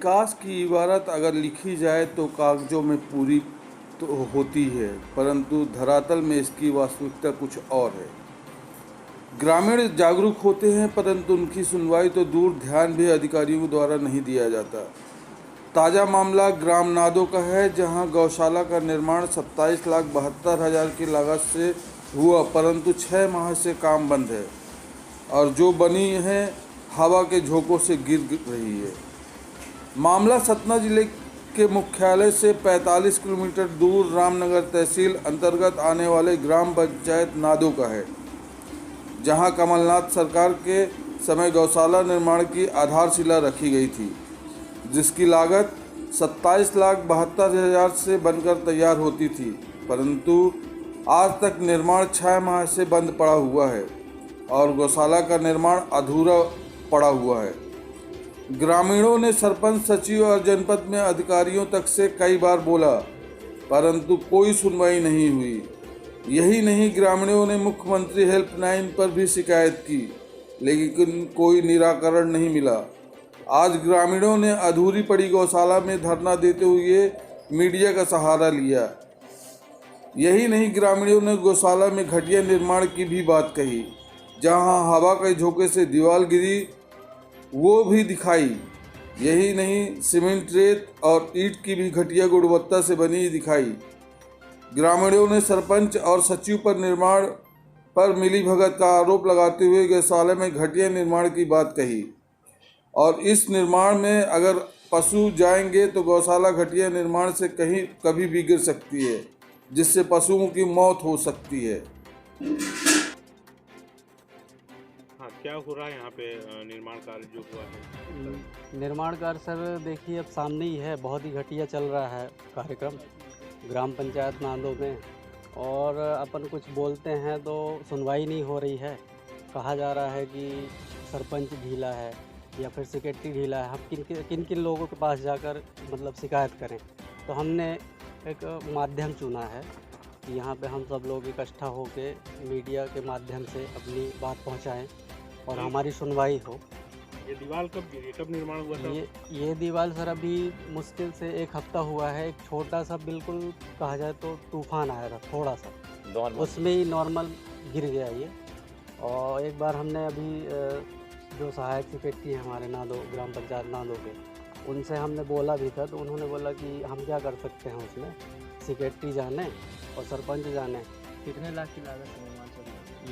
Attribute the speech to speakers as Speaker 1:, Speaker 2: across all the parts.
Speaker 1: विकास की इबारत अगर लिखी जाए तो कागजों में पूरी तो होती है, परंतु धरातल में इसकी वास्तविकता कुछ और है। ग्रामीण जागरूक होते हैं, परंतु उनकी सुनवाई तो दूर, ध्यान भी अधिकारियों द्वारा नहीं दिया जाता। ताज़ा मामला ग्राम नादो का है, जहां गौशाला का निर्माण 27,72,000 की लागत से हुआ, परंतु 6 माह से काम बंद है और जो बनी है हवा के झोंकों से गिर रही है। मामला सतना जिले के मुख्यालय से 45 किलोमीटर दूर रामनगर तहसील अंतर्गत आने वाले ग्राम पंचायत नादो का है, जहां कमलनाथ सरकार के समय गौशाला निर्माण की आधारशिला रखी गई थी, जिसकी लागत 27,72,000 से बनकर तैयार होती थी, परंतु आज तक निर्माण 6 माह से बंद पड़ा हुआ है और गौशाला का निर्माण अधूरा पड़ा हुआ है। ग्रामीणों ने सरपंच, सचिव और जनपद में अधिकारियों तक से कई बार बोला, परंतु कोई सुनवाई नहीं हुई। यही नहीं, ग्रामीणों ने मुख्यमंत्री हेल्पलाइन पर भी शिकायत की, लेकिन कोई निराकरण नहीं मिला। आज ग्रामीणों ने अधूरी पड़ी गौशाला में धरना देते हुए मीडिया का सहारा लिया। यही नहीं, ग्रामीणों ने गौशाला में घटिया निर्माण की भी बात कही, जहां हवा के झोंके से दीवार गिरी वो भी दिखाई। यही नहीं, सीमेंट, रेत और ईंट की भी घटिया गुणवत्ता से बनी दिखाई। ग्रामीणों ने सरपंच और सचिव पर निर्माण पर मिलीभगत का आरोप लगाते हुए गौशाला में घटिया निर्माण की बात कही और इस निर्माण में अगर पशु जाएंगे तो गौशाला घटिया निर्माण से कभी भी गिर सकती है, जिससे पशुओं की मौत हो सकती है।
Speaker 2: हाँ, क्या हो रहा है यहाँ पे निर्माण कार्य जो हुआ है?
Speaker 3: निर्माण कार्य सर देखिए अब सामने ही है, बहुत ही घटिया चल रहा है कार्यक्रम ग्राम पंचायत नादो में, और अपन कुछ बोलते हैं तो सुनवाई नहीं हो रही है। कहा जा रहा है कि सरपंच ढीला है या फिर सेक्रेटरी ढीला है। हम किन किन लोगों के पास जाकर मतलब शिकायत करें। तो हमने एक माध्यम चुना है कि यहाँ पे हम सब लोग इकट्ठा होकर मीडिया के माध्यम से अपनी बात पहुँचाएँ और हमारी सुनवाई हो।
Speaker 2: ये दीवार कब गिरी, कब निर्माण हुआ था?
Speaker 3: ये दीवार सर अभी मुश्किल से 1 हफ्ता हुआ है। एक छोटा सा, बिल्कुल कहा जाए तो तूफान आया था थोड़ा सा, उसमें ही नॉर्मल गिर गया ये। और एक बार हमने अभी जो सहायक सेक्रेटरी हैं हमारे नादो ग्राम पंचायत नादो के, उनसे हमने बोला भी था, तो उन्होंने बोला कि हम क्या कर सकते हैं उसमें, सेक्रेटरी जाने और सरपंच जाने।
Speaker 4: कितने लाख की लागत है निर्माण चल?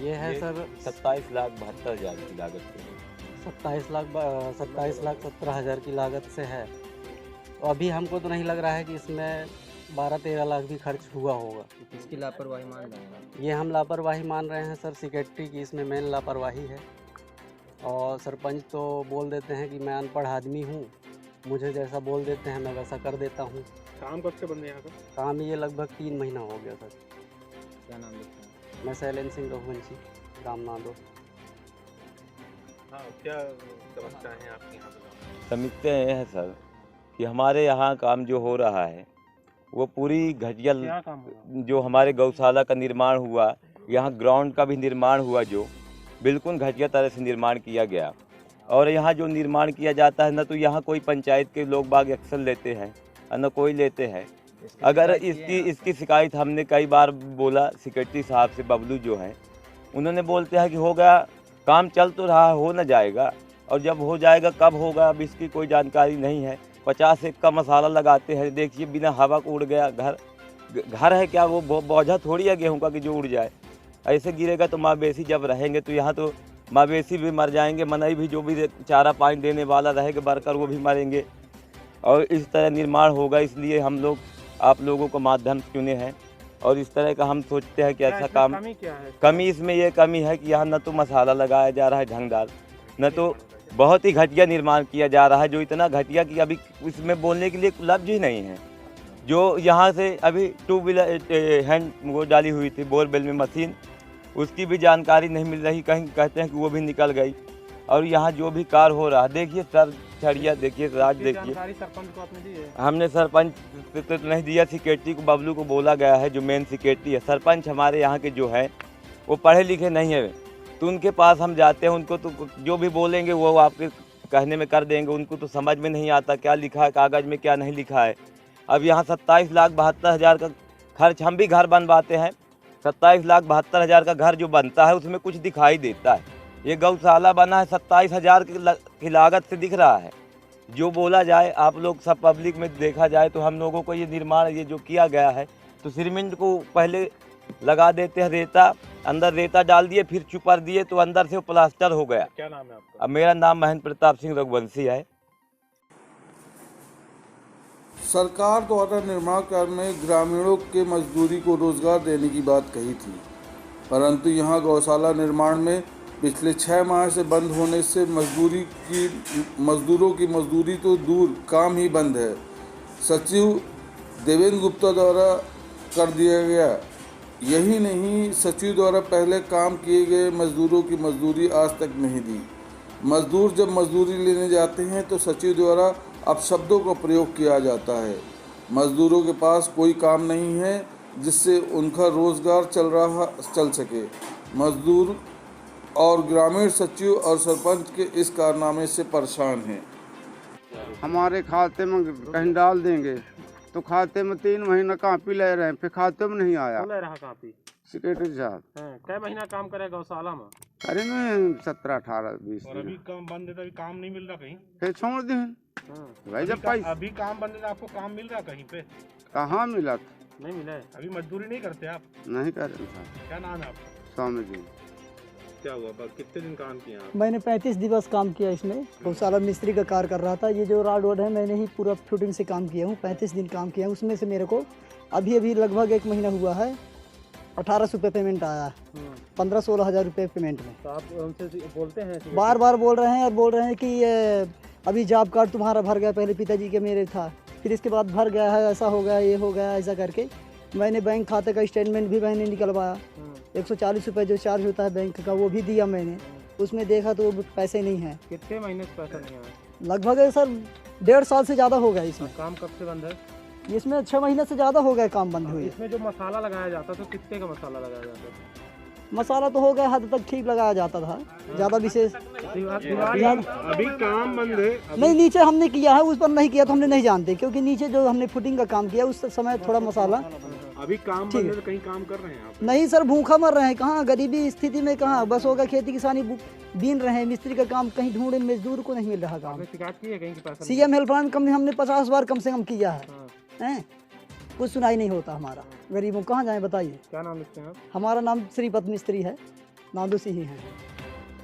Speaker 3: ये है सर
Speaker 4: 27,72,000 की लागत है।
Speaker 3: 27,17,000 की लागत से है। तो अभी हमको तो नहीं लग रहा है कि इसमें 12-13 लाख भी खर्च हुआ होगा।
Speaker 4: इसकी लापरवाही मान रहे हैं?
Speaker 3: ये हम लापरवाही मान रहे हैं सर, सेक्रेटरी की इसमें मेन लापरवाही है। और सरपंच तो बोल देते हैं कि मैं अनपढ़ आदमी हूँ, मुझे जैसा बोल देते हैं मैं वैसा कर देता हूँ।
Speaker 2: काम कब से बंद है यहाँ का?
Speaker 3: काम ये लगभग 3 महीना हो गया सर।
Speaker 4: क्या नाम लिखते हैं?
Speaker 3: मैं शैलेंद्र सिंह रघुवंशी, ग्राम नादो।
Speaker 2: हाँ, क्या समस्या है आपके यहाँ पे?
Speaker 5: समझते हैं सर कि हमारे यहाँ काम जो हो रहा है वो पूरी घटिया,
Speaker 2: क्या काम हुआ?
Speaker 5: जो हमारे गौशाला का निर्माण हुआ, यहाँ ग्राउंड का भी निर्माण हुआ, जो बिल्कुल घटिया तरह से निर्माण किया गया। और यहाँ जो निर्माण किया जाता है, न तो यहाँ कोई पंचायत के लोग बाग एक्शन लेते हैं और न कोई लेते हैं। अगर इसकी शिकायत हमने कई बार बोला सेक्रेटरी साहब से, बबलू जो है, उन्होंने बोलते हैं कि हो गया, काम चल तो रहा, हो न जाएगा, और जब हो जाएगा कब होगा अब इसकी कोई जानकारी नहीं है। 50 एक का मसाला लगाते हैं, देखिए बिना हवा को उड़ गया। घर है क्या, वो बोझा थोड़ी है गेहूं का कि जो उड़ जाए। ऐसे गिरेगा तो मवेशी जब रहेंगे तो यहाँ तो मवेशी भी मर जाएंगे, मनई भी जो भी चारा पानी देने वाला रहेगा वर्कर वो भी मरेंगे, और इस तरह निर्माण होगा। इसलिए हम लोग आप लोगों को माध्यम चुने हैं और इस तरह का हम सोचते हैं कि ऐसा काम।
Speaker 2: कमी क्या है?
Speaker 5: कमी इसमें ये कमी है कि यहाँ न तो मसाला लगाया जा रहा है ढंगदार, न तो बहुत ही घटिया निर्माण किया जा रहा है, जो इतना घटिया कि अभी इसमें बोलने के लिए लफ्ज ही नहीं है। जो यहाँ से अभी 2 व्हीलर हैंड वो डाली हुई थी बोरवेल में मशीन, उसकी भी जानकारी नहीं मिल रही, कहीं कहते हैं कि वो भी निकल गई। और यहाँ जो भी कार्य हो रहा है, देखिए सर छड़िया, देखिए राज, देखिए
Speaker 2: सरपंच को आपने दी है?
Speaker 5: हमने सरपंच तो नहीं दिया, सेक्रेटरी को, बबलू को बोला गया है, जो मेन सेक्रेटरी है। सरपंच हमारे यहाँ के जो है वो पढ़े लिखे नहीं है, तो उनके पास हम जाते हैं, उनको तो जो भी बोलेंगे वो आपके कहने में कर देंगे, उनको तो समझ में नहीं आता क्या लिखा है कागज़ में क्या नहीं लिखा है। अब यहाँ 27,72,000 का खर्च, हम भी घर बनवाते हैं, 27,72,000 का घर जो बनता है उसमें कुछ दिखाई देता है। ये गौशाला बना है 27,000 की लागत से दिख रहा है। जो बोला जाए, आप लोग सब पब्लिक में देखा जाए तो हम लोगों को ये निर्माण ये जो किया गया है, तो सीमेंट को पहले लगा देते हैं, रेता अंदर रेता डाल दिए, फिर चुपर दिए तो अंदर से वो प्लास्टर हो गया।
Speaker 2: क्या नाम है आपका?
Speaker 5: अब मेरा नाम महेंद्र प्रताप सिंह रघुवंशी है।
Speaker 1: सरकार द्वारा निर्माण कार्य में ग्रामीणों के मजदूरी को रोजगार देने की बात कही थी, परंतु यहाँ गौशाला निर्माण में पिछले 6 माह से बंद होने से मजदूरों की मजदूरी तो दूर, काम ही बंद है। सचिव देवेंद्र गुप्ता द्वारा कर दिया गया। यही नहीं, सचिव द्वारा पहले काम किए गए मजदूरों की मजदूरी आज तक नहीं दी। मजदूर जब मजदूरी लेने जाते हैं तो सचिव द्वारा अपशब्दों का प्रयोग किया जाता है। मजदूरों के पास कोई काम नहीं है जिससे उनका रोजगार चल सके। मजदूर और ग्रामीण सचिव और सरपंच के इस कारनामे से परेशान हैं।
Speaker 6: हमारे खाते में कहीं डाल देंगे तो खाते में 3 महीना कापी ले रहे हैं, फिर खाते में नहीं आया।
Speaker 2: ले रहा कापी
Speaker 6: सेक्रेटरी साहब
Speaker 2: कै महीना काम करे गौशाला में?
Speaker 6: अरे में 17, 18, 20
Speaker 2: और अभी काम बंद है तो अभी काम नहीं मिल रहा कहीं?
Speaker 6: फिर छोड़ दी भाई। जब पैसा
Speaker 2: अभी काम बंद है तो आपको काम मिल रहा कहीं पे?
Speaker 6: कहाँ मिला?
Speaker 2: नहीं मिला है। अभी मजदूरी नहीं करते आप?
Speaker 6: नहीं कर रहे साहब।
Speaker 2: क्या नाम है आपका?
Speaker 6: स्वामी जी।
Speaker 2: क्या हुआ, कितने दिन काम किया आप?
Speaker 7: मैंने 35 दिवस काम किया इसमें। गौशाला मिस्त्री का कार्य कर रहा था। ये जो रोड है मैंने ही पूरा फिटिंग से काम किया हूँ। 35 दिन काम किया, उसमें से मेरे को अभी लगभग 1 महीना हुआ है, 1800 रुपये पेमेंट आया है। 15-16 हज़ार रुपये पेमेंट में।
Speaker 2: तो आप उनसे बोलते हैं?
Speaker 7: बार बार बोल रहे हैं कि अभी जॉब कार्ड तुम्हारा भर गया, पहले पिताजी के मेरे था, फिर इसके बाद भर गया है, ऐसा हो गया, ये हो गया, ऐसा करके मैंने बैंक खाते का स्टेटमेंट भी मैंने निकलवाया। 140 रुपये जो चार्ज होता है बैंक का वो भी दिया मैंने। उसमें देखा तो पैसे नहीं हैं।
Speaker 2: कितने महीने से पैसा नहीं आया?
Speaker 7: लगभग सर 1.5 साल से ज़्यादा हो गया इसमें।
Speaker 2: काम कब से बंद है?
Speaker 7: इसमें 6 महीने से ज़्यादा हो गया काम बंद हुए।
Speaker 2: इसमें जो मसाला लगाया जाता था, कितने का मसाला लगाया जाता था?
Speaker 7: मसाला तो हो गया हद तक ठीक लगाया जाता था, ज़्यादा विशेष।
Speaker 2: अभी काम बंद है?
Speaker 7: नहीं, नीचे हमने किया है, उस पर नहीं किया तो हमने नहीं जानते, क्योंकि नीचे जो हमने फुटिंग का काम किया उस समय थोड़ा मसाला।
Speaker 2: अभी काम बंद है तो कहीं काम कर रहे हैं आप?
Speaker 7: नहीं सर, भूखा मर रहे हैं। कहाँ, गरीबी स्थिति में कहाँ, बस होगा खेती किसानी बीन रहे हैं। मिस्त्री का काम कहीं ढूंढे, मजदूर को नहीं मिल रहा काम।
Speaker 2: शिकायत की है कहीं की पैसा?
Speaker 7: CM हेल्पलाइन कंपनी हमने 50 बार कम से कम किया है, कुछ सुनाई नहीं होता हमारा। गरीबों कहाँ जाएं बताइए।
Speaker 2: क्या नाम लिखते हैं आप?
Speaker 7: हमारा नाम श्रीपत मिस्त्री है, नादू सिंह है।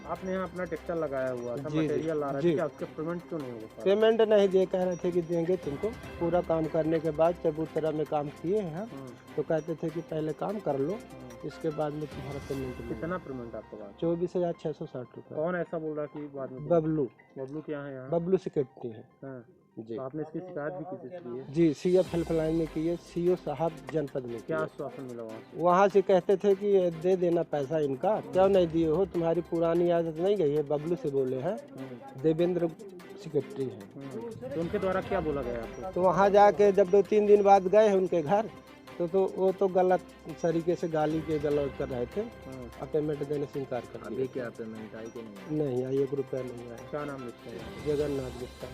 Speaker 2: आपने यहाँ अपना टेक्सटाइल लगाया हुआ था, मटेरियल ला रहे थे, क्या उसके पेमेंट क्यों नहीं होगा?
Speaker 8: पेमेंट नहीं दे, कह रहे थे कि देंगे तुमको पूरा काम करने के बाद। चबूतरा में काम किए हैं तो कहते थे कि पहले काम कर लो, इसके बाद में तुम्हारा पेमेंट।
Speaker 2: कितना पेमेंट आपके पास?
Speaker 8: 24,660 रुपये।
Speaker 2: कौन ऐसा बोल रहा कि बाद में?
Speaker 8: बबलू।
Speaker 2: बबलू क्या है यहाँ?
Speaker 8: बबलू सेक्रेटरी है जी।
Speaker 2: तो आपने इसकी शिकायत भी किसी से की है?
Speaker 8: जी, CF हेल्पलाइन में की है, CO साहब जनपद में।
Speaker 2: क्या आश्वासन मिला वहाँ से?
Speaker 8: वहाँ से कहते थे कि दे देना पैसा इनका, क्यों नहीं दिए हो, तुम्हारी पुरानी आदत नहीं गई है। बबलू से बोले हैं, देवेंद्र सेक्रेटरी हैं।
Speaker 2: तो उनके द्वारा क्या बोला गया आपको?
Speaker 8: तो वहाँ जाके जब 2-3 दिन बाद गए हैं उनके घर तो वो तो गलत तरीके से गाली के गलौज कर रहे थे और पेमेंट देने से इनकार कर दिया।
Speaker 4: अभी क्या पेमेंट आई कि नहीं?
Speaker 8: नहीं आई, 1 रुपया नहीं आया।
Speaker 2: क्या नाम लिखते हैं?
Speaker 8: जगन्नाथ गुप्ता।